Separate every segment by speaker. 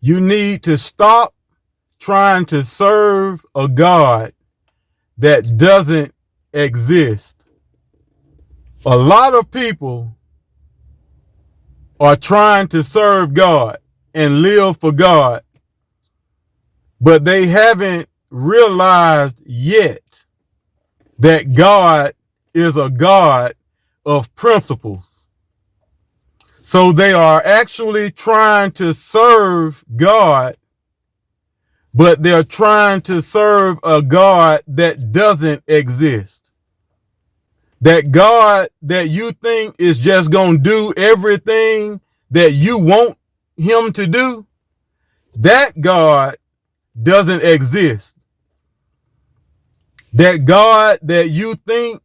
Speaker 1: You need to stop trying to serve a God that doesn't exist. A lot of people are trying to serve God and live for God, but they haven't realized yet that God is a God of principles. So they are actually trying to serve God, but they're trying to serve a God that doesn't exist. That God that you think is just going to do everything that you want him to do, that God doesn't exist. That God that you think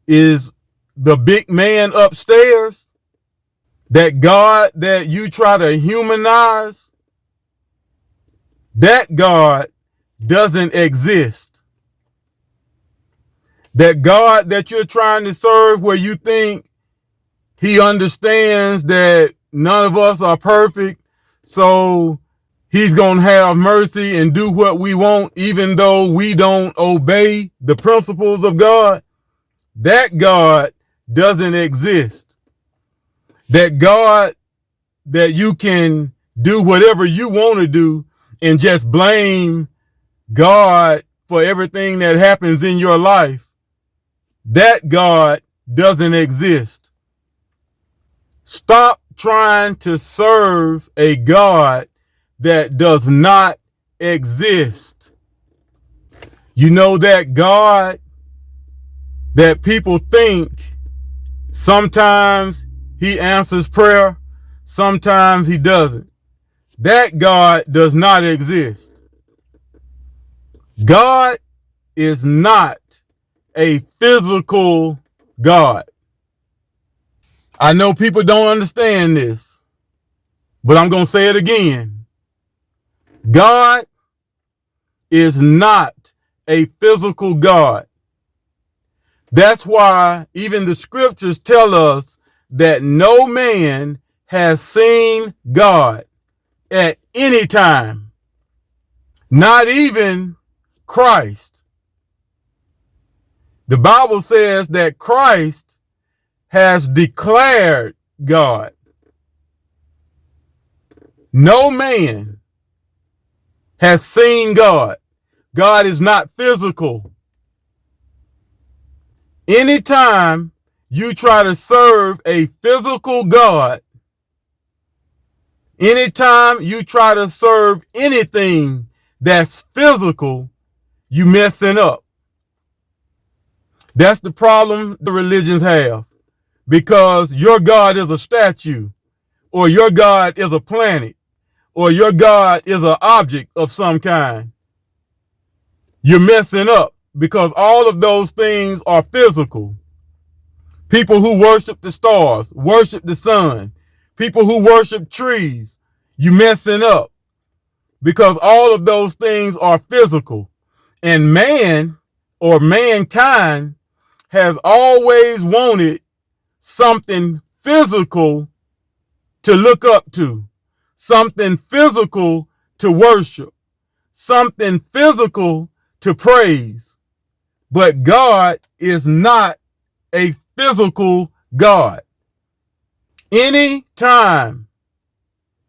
Speaker 1: is the big man upstairs, that God that you try to humanize, that God doesn't exist. That God that you're trying to serve, where you think he understands that none of us are perfect, so he's going to have mercy and do what we want, even though we don't obey the principles of God, that God doesn't exist. That God that you can do whatever you want to do and just blame God for everything that happens in your life, that God doesn't exist. Stop trying to serve a God that does not exist. You know, that God that people think sometimes he answers prayer, sometimes he doesn't. That God does not exist. God is not a physical God. I know people don't understand this, but I'm going to say it again. God is not a physical God. That's why even the scriptures tell us that no man has seen God at any time, not even Christ. The Bible says that Christ has declared God. No man has seen God. God is not physical. Anytime you try to serve a physical God, anytime you try to serve anything that's physical, you messing up. That's the problem the religions have, because your God is a statue, or your God is a planet, or your God is an object of some kind. You're messing up, because all of those things are physical. People who worship the stars, worship the sun. People who worship trees, you messing up, because all of those things are physical. And man, or mankind, has always wanted something physical to look up to, something physical to worship, something physical to praise. But God is not a physical God. Anytime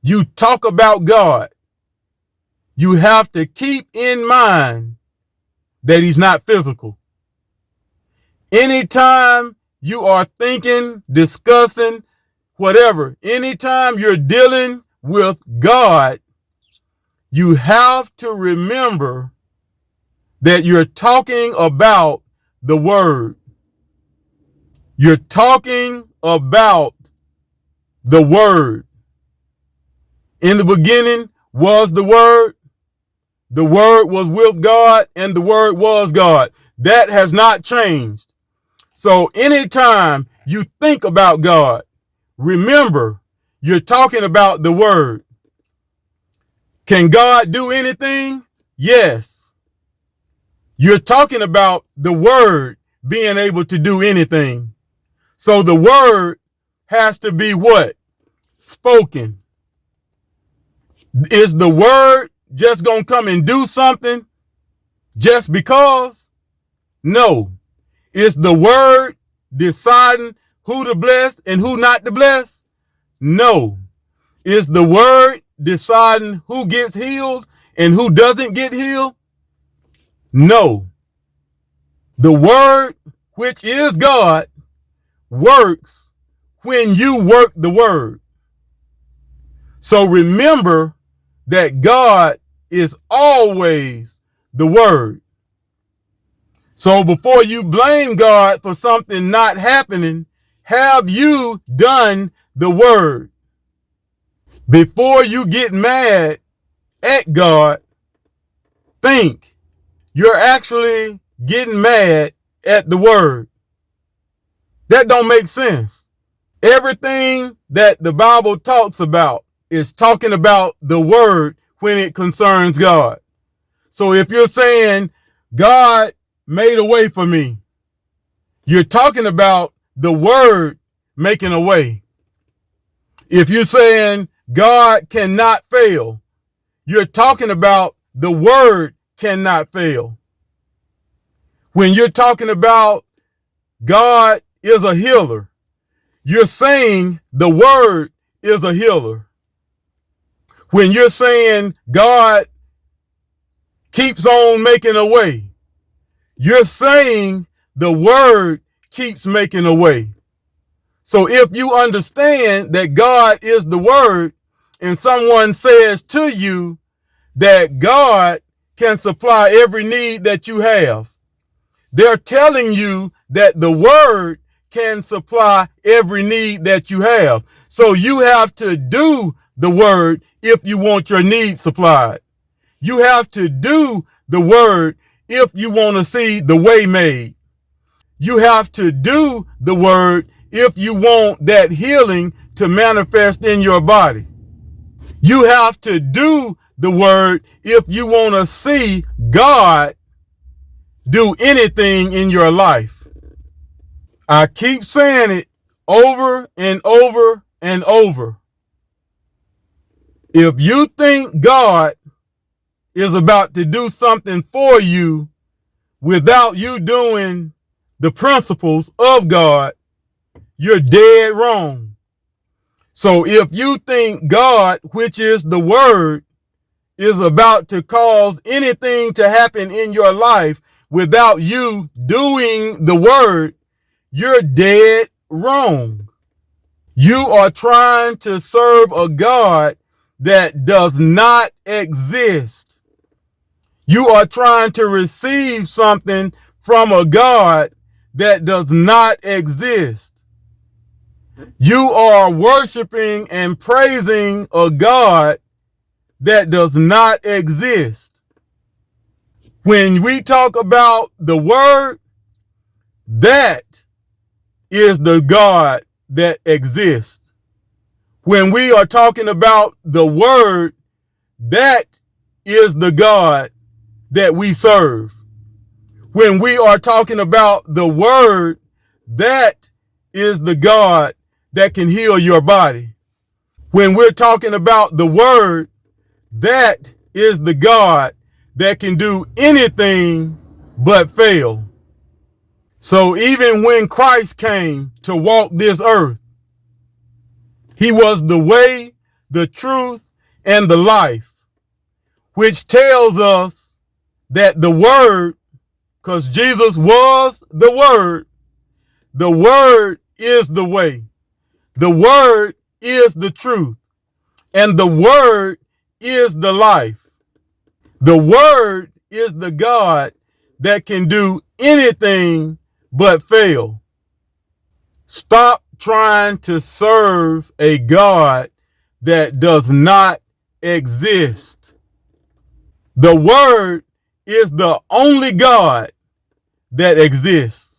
Speaker 1: you talk about God, you have to keep in mind that he's not physical. Anytime you are thinking, discussing, whatever, anytime you're dealing with God, you have to remember that you're talking about the Word. You're talking about the Word. In the beginning was the Word. The Word was with God, and the Word was God. That has not changed. So anytime you think about God, remember, you're talking about the Word. Can God do anything? Yes. You're talking about the Word being able to do anything. So the Word has to be what? Spoken. Is the word just going to come and do something just because? No. Is the word deciding who to bless and who not to bless? No. Is the word deciding who gets healed and who doesn't get healed? No. The word, which is God, works when you work the word. So remember that God is always the word. So before you blame God for something not happening, have you done the word? Before you get mad at God, think you're actually getting mad at the word. That don't make sense. Everything that the Bible talks about is talking about the word when it concerns God. So if you're saying God made a way for me, you're talking about the word making a way. If you're saying God cannot fail, you're talking about the word cannot fail. When you're talking about God is a healer, you're saying the word is a healer. When you're saying God keeps on making a way, you're saying the word keeps making a way. So if you understand that God is the word and someone says to you that God can supply every need that you have, they're telling you that the word can supply every need that you have. So you have to do the word if you want your needs supplied. You have to do the word if you want to see the way made. You have to do the word if you want that healing to manifest in your body. You have to do the word if you want to see God do anything in your life. I keep saying it over and over and over. If you think God is about to do something for you without you doing the principles of God, you're dead wrong. So if you think God, which is the word, is about to cause anything to happen in your life without you doing the word, you're dead wrong. You are trying to serve a God that does not exist. You are trying to receive something from a God that does not exist. You are worshiping and praising a God that does not exist. When we talk about the word, that is the God that exists. When we are talking about the word, that is the God that we serve. When we are talking about the word, that is the God that can heal your body. When we're talking about the word, that is the God that can do anything but fail. So even when Christ came to walk this earth, he was the way, the truth, and the life, which tells us that the word, because Jesus was the word is the way, the word is the truth, and the word is the life. The word is the God that can do anything but fail. Stop trying to serve a God that does not exist. The word is the only God that exists.